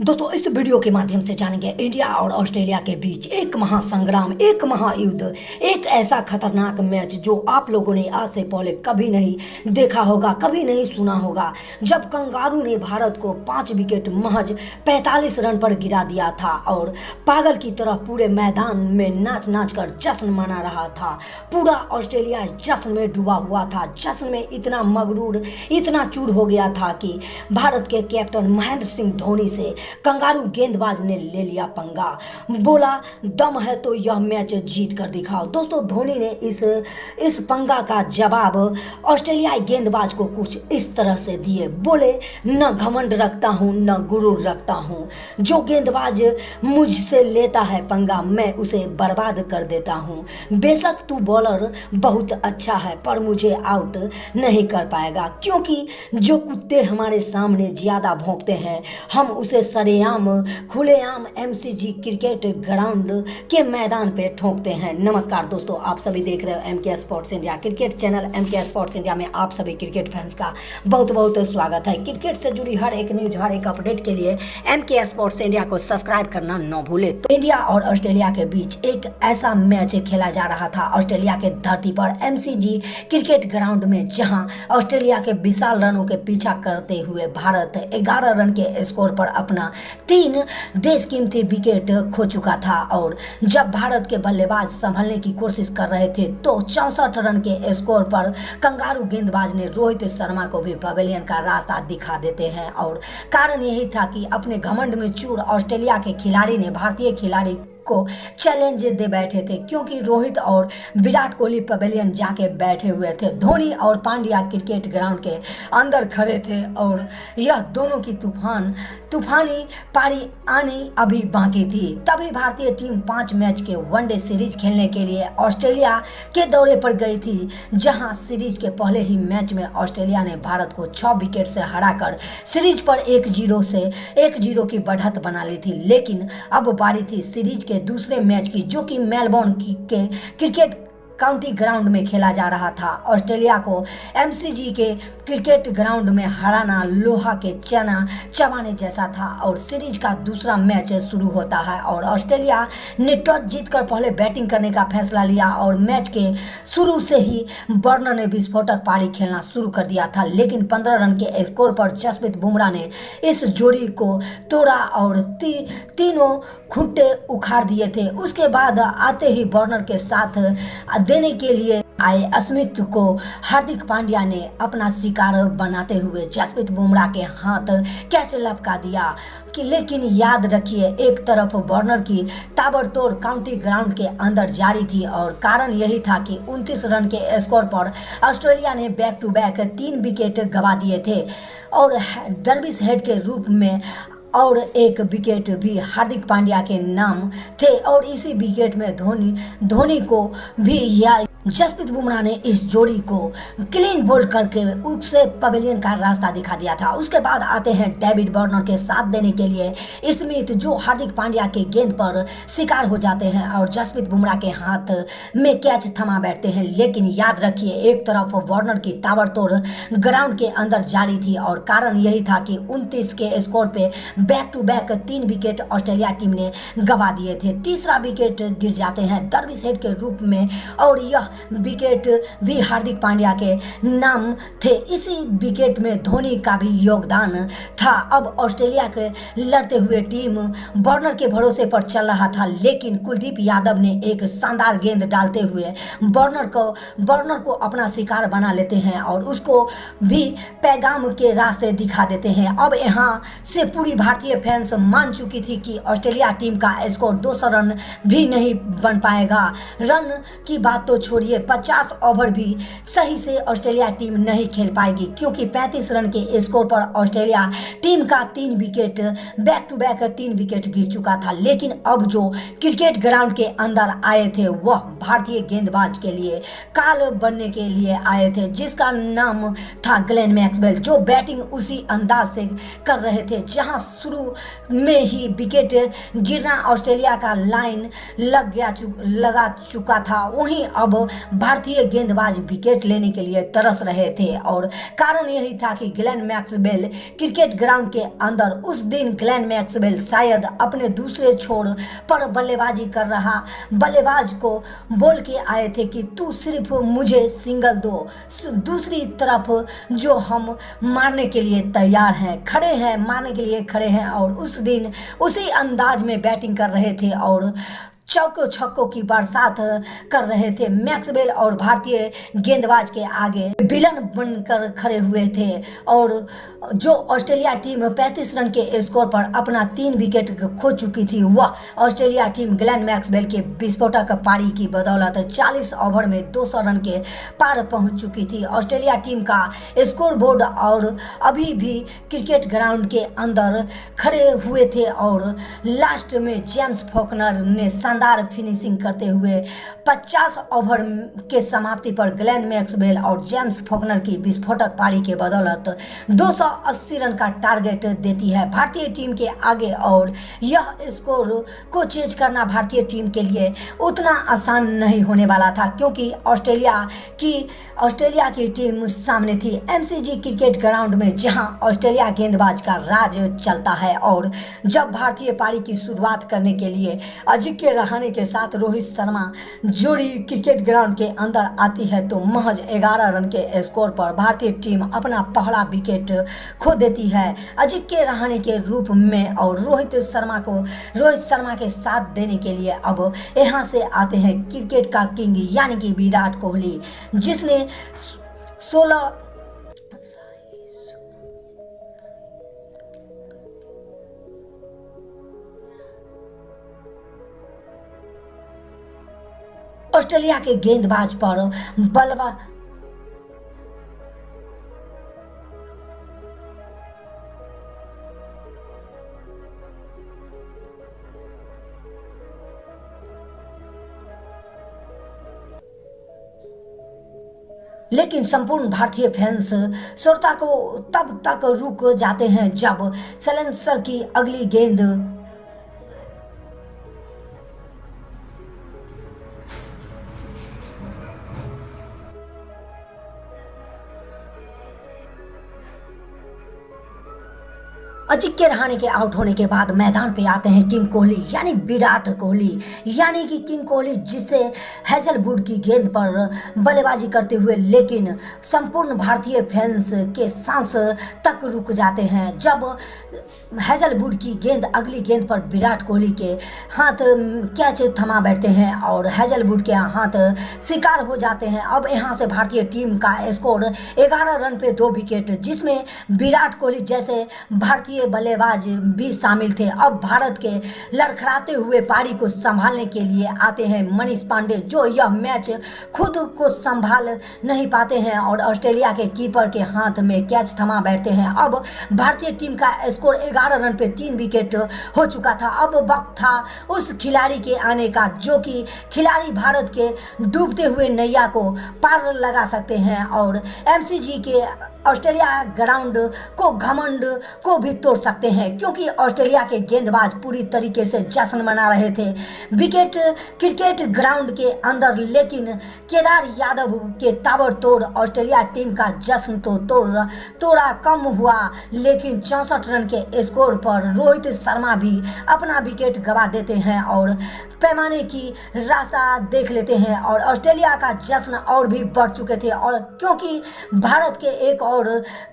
दोस्तों इस वीडियो के माध्यम से जानेंगे इंडिया और ऑस्ट्रेलिया के बीच एक महासंग्राम, एक महायुद्ध, एक ऐसा खतरनाक मैच जो आप लोगों ने आज से पहले कभी नहीं देखा होगा, कभी नहीं सुना होगा। जब कंगारू ने भारत को 5 विकेट महज 45 रन पर गिरा दिया था और पागल की तरह पूरे मैदान में नाच नाच कर जश्न मना रहा था। पूरा ऑस्ट्रेलिया जश्न में डूबा हुआ था। जश्न में इतना मगरूर, इतना चूर हो गया था कि भारत के कैप्टन महेंद्र सिंह धोनी से कंगारू गेंदबाज ने ले लिया पंगा। बोला दम है तो यह मैच जीत कर दिखाओ। दोस्तों धोनी ने इस पंगा का जवाब ऑस्ट्रेलियाई गेंदबाज को कुछ इस तरह से दिए। बोले न घमंड रखता हूँ न गुरूर रखता हूँ, जो गेंदबाज मुझसे लेता है पंगा मैं उसे बर्बाद कर देता हूँ। बेशक तू बॉलर बहुत अच्छा है पर मुझे आउट नहीं कर पाएगा, क्योंकि जो कुत्ते हमारे सामने ज़्यादा भौंकते हैं हम उसे सरेआम खुलेआम एमसीजी क्रिकेट ग्राउंड के मैदान पे ठोकते हैं। नमस्कार दोस्तों, आप सभी देख रहे हो MK sports India cricket channel. MK sports India में आप सभी क्रिकेट फैंस का बहुत बहुत स्वागत है। क्रिकेट से जुड़ी हर एक न्यूज, हर एक अपडेट के लिए एमके स्पोर्ट्स इंडिया को सब्सक्राइब करना न भूले। तो इंडिया और ऑस्ट्रेलिया के बीच एक ऐसा मैच खेला जा रहा था ऑस्ट्रेलिया के धरती पर एमसीजी क्रिकेट ग्राउंड में, जहां ऑस्ट्रेलिया के विशाल रनों के पीछा करते हुए भारत 11 रन के स्कोर पर अपना 3 देशकीमती विकेट खो चुका था। और जब भारत के बल्लेबाज संभलने की कोशिश कर रहे थे तो 64 रन के स्कोर पर कंगारू गेंदबाज ने रोहित शर्मा को भी पवेलियन का रास्ता दिखा देते हैं। और कारण यही था कि अपने घमंड में चूर ऑस्ट्रेलिया के खिलाड़ी ने भारतीय खिलाड़ी को चैलेंज दे बैठे थे, क्योंकि रोहित और विराट कोहली पवेलियन जाके बैठे हुए थे। धोनी और पांड्या क्रिकेट ग्राउंड के अंदर खड़े थे और यह दोनों की तूफानी पारी आनी अभी बाकी थी। तभी भारतीय टीम 5 मैच के वनडे सीरीज खेलने के लिए ऑस्ट्रेलिया के दौरे पर गई थी, जहां सीरीज के पहले ही मैच में ऑस्ट्रेलिया ने भारत को 6 विकेट से हराकर सीरीज पर 1-0 की बढ़त बना ली थी। लेकिन अब बारी थी सीरीज के दूसरे मैच की, जो कि मेलबोर्न के क्रिकेट काउंटी ग्राउंड में खेला जा रहा था। ऑस्ट्रेलिया को एमसीजी के क्रिकेट ग्राउंड में हराना लोहा के चना चबाने जैसा था। और सीरीज का दूसरा मैच शुरू होता है और ऑस्ट्रेलिया ने टॉस जीतकर पहले बैटिंग करने का फैसला लिया और मैच के शुरू से ही वार्नर ने विस्फोटक पारी खेलना शुरू कर दिया था। लेकिन 15 रन के स्कोर पर जसप्रीत बुमराह ने इस जोड़ी को तोड़ा और तीनों खुट्टे उखाड़ दिए थे। उसके बाद आते ही वार्नर के साथ देने के लिए आए स्मिथ को हार्दिक पांड्या ने अपना शिकार बनाते हुए जसप्रीत बुमराह के हाथ कैच लपका दिया। लेकिन याद रखिए, एक तरफ वार्नर की ताबड़तोड़ काउंटी ग्राउंड के अंदर जारी थी और कारण यही था कि 29 रन के स्कोर पर ऑस्ट्रेलिया ने बैक टू बैक 3 विकेट गंवा दिए थे और दरविश हेड के रूप में और 1 विकेट भी हार्दिक पांड्या के नाम थे। और इसी विकेट में धोनी को भी या जसप्रीत बुमराह ने इस जोड़ी को क्लीन बोल्ड करके उससे पवेलियन का रास्ता दिखा दिया था। उसके बाद आते हैं डेविड वार्नर के साथ देने के लिए स्मिथ, जो हार्दिक पांड्या के गेंद पर शिकार हो जाते हैं और जसप्रीत बुमराह के हाथ में कैच थमा बैठते हैं। लेकिन याद रखिए, एक तरफ वार्नर की ताबड़तोड़ ग्राउंड के अंदर जारी थी और कारण यही था कि 29 के स्कोर पे back to back 3 wicket Australia team ने गंवा दिए थे। तीसरा विकेट गिर जाते हैं दरविश हेड के रूप में और यह विकेट भी हार्दिक पांड्या के नाम थे। इसी विकेट में धोनी का भी योगदान था। अब ऑस्ट्रेलिया के लड़ते हुए टीम वार्नर के भरोसे पर चल रहा था, लेकिन कुलदीप यादव ने एक शानदार गेंद डालते हुए वार्नर को अपना शिकार बना लेते हैं और उसको भी पैगाम के रास्ते दिखा देते हैं। अब यहाँ से पूरी भारतीय फैंस मान चुकी थी कि ऑस्ट्रेलिया टीम का स्कोर 200 रन भी नहीं बन पाएगा। रन की बात तो छोड़िए, 50 ओवर भी सही से ऑस्ट्रेलिया टीम नहीं खेल पाएगी, क्योंकि 35 रन के स्कोर पर ऑस्ट्रेलिया टीम का 3 wicket back to back 3 wicket गिर चुका था। लेकिन अब जो क्रिकेट ग्राउंड के अंदर आए थे वह भारतीय गेंदबाज के लिए काल बनने के लिए आए थे, जिसका नाम था ग्लेन मैक्सवेल, जो बैटिंग उसी अंदाज से कर रहे थे जहां शुरू में ही विकेट गिरना ऑस्ट्रेलिया का लाइन लगा चुका था। वहीं अब भारतीय गेंदबाज विकेट लेने के लिए तरस रहे थे और कारण यही था कि ग्लेन मैक्सवेल क्रिकेट ग्राउंड के अंदर उस दिन ग्लेन मैक्सवेल शायद अपने दूसरे छोर पर बल्लेबाजी कर रहा बल्लेबाज को बोल के आए थे कि तू सिर्फ मुझे सिंगल दो, दूसरी तरफ जो हम मारने के लिए तैयार हैं, खड़े हैं, मारने के लिए खड़े हैं। और उस दिन उसी अंदाज में बैटिंग कर रहे थे और चौकों छक्कों की बरसात कर रहे थे। मैक्सवेल और भारतीय गेंदबाज के आगे विलन बनकर खड़े हुए थे और जो ऑस्ट्रेलिया टीम 35 रन के स्कोर पर अपना 3 विकेट खो चुकी थी, वह ऑस्ट्रेलिया टीम ग्लेन मैक्सवेल के विस्फोटक पारी की बदौलत 40 ओवर में 200 रन के पार पहुंच चुकी थी। ऑस्ट्रेलिया टीम का स्कोर बोर्ड और अभी भी क्रिकेट ग्राउंड के अंदर खड़े हुए थे और लास्ट में जेम्स फॉकनर ने शानदार फिनिशिंग करते हुए 50 ओवर के समाप्ति पर ग्लेन मैक्सवेल और जेम्स फॉकनर की विस्फोटक पारी के बदौलत 280 रन का टारगेट देती है भारतीय टीम के आगे। और यह स्कोर को चेज करना भारतीय टीम के लिए उतना आसान नहीं होने वाला था, क्योंकि ऑस्ट्रेलिया की टीम सामने थी एमसीजी क्रिकेट ग्राउंड में, जहां ऑस्ट्रेलिया गेंदबाज का राज चलता है। और जब भारतीय पारी की शुरुआत करने के लिए अजिंक्य रहाणे के साथ रोहित शर्मा जोड़ी क्रिकेट ग्राउंड के अंदर आती है तो महज 11 रन के स्कोर पर भारतीय टीम अपना पहला विकेट खो देती है अजिंक्य रहाणे के रूप में। और रोहित शर्मा के साथ देने के लिए अब यहाँ से आते हैं क्रिकेट का किंग यानी कि विराट कोहली, जिसने 16 ऑस्ट्रेलिया के गेंदबाज पर बल्ला लेकिन संपूर्ण भारतीय फैंस श्रोता को तब तक रुक जाते हैं जब सैलेंसर की अगली गेंद अजिंक्य रहाणे के आउट होने के बाद मैदान पे आते हैं किंग कोहली यानी विराट कोहली, यानी कि किंग कोहली जिसे हैजलवुड की गेंद पर बल्लेबाजी करते हुए लेकिन संपूर्ण भारतीय फैंस के सांस तक रुक जाते हैं जब हैजलवुड की गेंद अगली गेंद पर विराट कोहली के हाथ कैच थमा बैठते हैं और हैजलवुड के हाथ शिकार हो जाते हैं। अब यहाँ से भारतीय टीम का स्कोर 11 रन पे 2 विकेट, जिसमें विराट कोहली जैसे भारतीय बल्लेबाज भी शामिल थे। अब भारत के लड़खड़ाते हुए पारी को संभालने के लिए आते हैं मनीष पांडे, जो यह मैच खुद को संभाल नहीं पाते हैं और ऑस्ट्रेलिया के कीपर के हाथ में कैच थमा बैठते हैं। अब भारतीय टीम का स्कोर 11 रन पे 3 विकेट हो चुका था। अब वक्त था उस खिलाड़ी के आने का जो कि खिलाड़ी भारत के डूबते हुए नैया को पार लगा सकते हैं और एमसीजी के ऑस्ट्रेलिया ग्राउंड को घमंड को भी तोड़ सकते हैं, क्योंकि ऑस्ट्रेलिया के गेंदबाज पूरी तरीके से जश्न मना रहे थे विकेट क्रिकेट ग्राउंड के अंदर। लेकिन केदार यादव के ताबड़तोड़ ऑस्ट्रेलिया टीम का जश्न तो तोड़ा कम हुआ, लेकिन 64 रन के स्कोर पर रोहित शर्मा भी अपना विकेट गंवा देते हैं और पैमाने की रास्ता देख लेते हैं और ऑस्ट्रेलिया का जश्न और भी बढ़ चुके थे। और क्योंकि भारत के एक और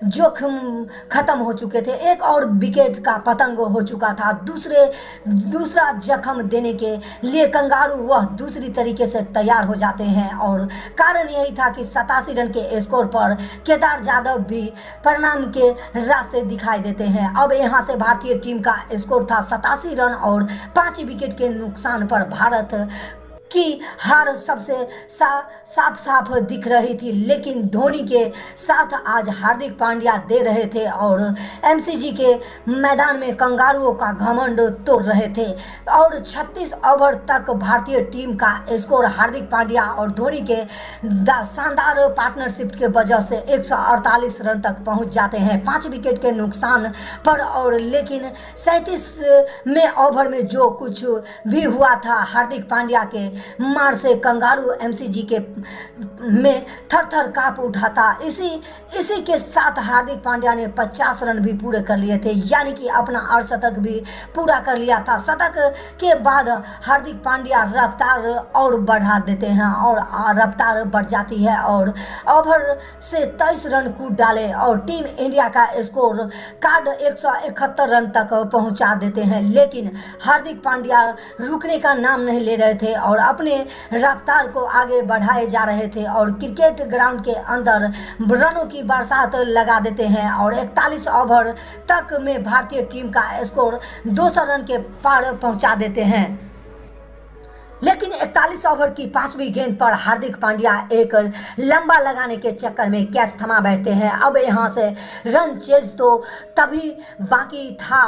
जोखिम खत्म हो चुके थे, एक और विकेट का पतंग हो चुका था, दूसरा जख्म देने के लिए कंगारू वह दूसरी तरीके से तैयार हो जाते हैं और कारण यही था कि 87 रन के स्कोर पर केदार यादव भी परिणाम के रास्ते दिखाई देते हैं। अब यहाँ से भारतीय टीम का स्कोर था 87 रन और 5 विकेट के नुकसान पर भारत की हार सबसे साफ दिख रही थी। लेकिन धोनी के साथ आज हार्दिक पांड्या दे रहे थे और एमसीजी के मैदान में कंगारुओं का घमंड तोड़ रहे थे और 36 ओवर तक भारतीय टीम का स्कोर हार्दिक पांड्या और धोनी के शानदार पार्टनरशिप के वजह से 148 रन तक पहुंच जाते हैं 5 विकेट के नुकसान पर। और लेकिन 37 में ओवर में जो कुछ भी हुआ था हार्दिक पांड्या के मार से कंगारू एमसीजी के में थर थर काँप उठा था। इसी के साथ हार्दिक पांड्या ने 50 रन भी पूरे कर लिए थे, यानी कि अपना अर्धशतक भी पूरा कर लिया था। शतक के बाद हार्दिक पांड्या रफ्तार और बढ़ा देते हैं और रफ्तार बढ़ जाती है और ओवर से 23 रन कूद डाले और टीम इंडिया का स्कोर कार्ड 171 रन तक पहुंचा देते हैं। लेकिन हार्दिक पांड्या रुकने का नाम नहीं ले रहे थे और अपने रफ्तार को आगे बढ़ाए जा रहे थे और क्रिकेट ग्राउंड के अंदर रनों की बरसात लगा देते हैं और 41 ओवर तक में भारतीय टीम का स्कोर 200 रन के पार पहुंचा देते हैं। लेकिन 41 ओवर की 5वीं गेंद पर हार्दिक पांड्या एक लंबा लगाने के चक्कर में कैच थमा बैठते हैं। अब यहाँ से रन चेज तो तभी बाकी था।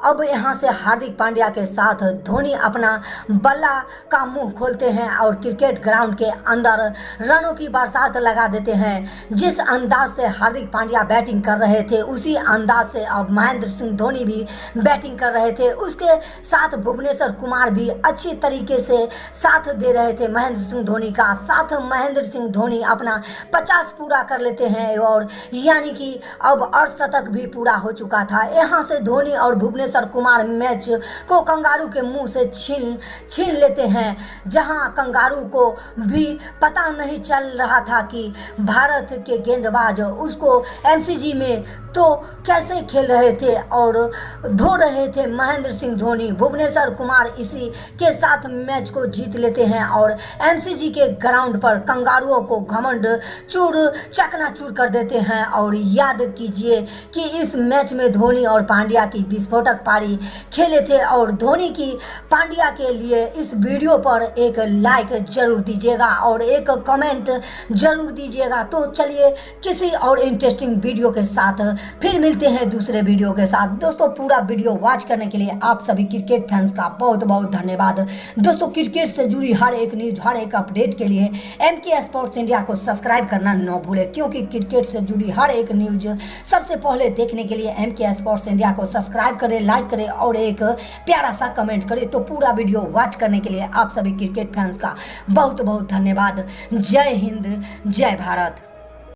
अब यहाँ से हार्दिक पांड्या के साथ धोनी अपना बल्ला का मुंह खोलते हैं और क्रिकेट ग्राउंड के अंदर रनों की बरसात लगा देते हैं। जिस अंदाज से हार्दिक पांड्या बैटिंग कर रहे थे उसी अंदाज से अब महेंद्र सिंह धोनी भी बैटिंग कर रहे थे। उसके साथ भुवनेश्वर कुमार भी अच्छी तरीके से साथ दे रहे थे महेंद्र सिंह धोनी का। साथ महेंद्र सिंह धोनी अपना 50 पूरा कर लेते हैं और यानी कि अब अर्धशतक भी पूरा हो चुका था। यहाँ से धोनी और भुवनेश्वर कुमार मैच को कंगारू के मुंह से छीन लेते हैं, जहां कंगारू को भी पता नहीं चल रहा था कि भारत के गेंदबाज उसको एमसीजी में तो कैसे खेल रहे थे और धो रहे थे महेंद्र सिंह धोनी। भुवनेश्वर कुमार इसी के साथ मैच को जीत लेते हैं और एमसीजी के ग्राउंड पर कंगारुओं को घमंड चकनाचूर कर देते हैं। और याद कीजिए कि इस मैच में धोनी और पांड्या की विस्फोटक पारी खेले थे और धोनी की पांड्या के लिए इस वीडियो पर एक लाइक जरूर दीजिएगा और एक कमेंट जरूर दीजिएगा। तो चलिए किसी और इंटरेस्टिंग वीडियो के साथ फिर मिलते हैं दूसरे वीडियो के साथ। दोस्तों पूरा वीडियो वॉच करने के लिए आप सभी क्रिकेट फैंस का बहुत बहुत धन्यवाद। दोस्तों क्रिकेट से जुड़ी हर एक न्यूज हर एक अपडेट के लिए MK स्पोर्ट्स इंडिया को सब्सक्राइब करना न भूलें, क्योंकि क्रिकेट से जुड़ी हर एक न्यूज सबसे पहले देखने के लिए MK स्पोर्ट्स इंडिया को सब्सक्राइब करें, लाइक करें और एक प्यारा सा कमेंट करें। तो पूरा वीडियो वॉच करने के लिए आप सभी क्रिकेट फैंस का बहुत बहुत धन्यवाद। जय हिंद, जय भारत।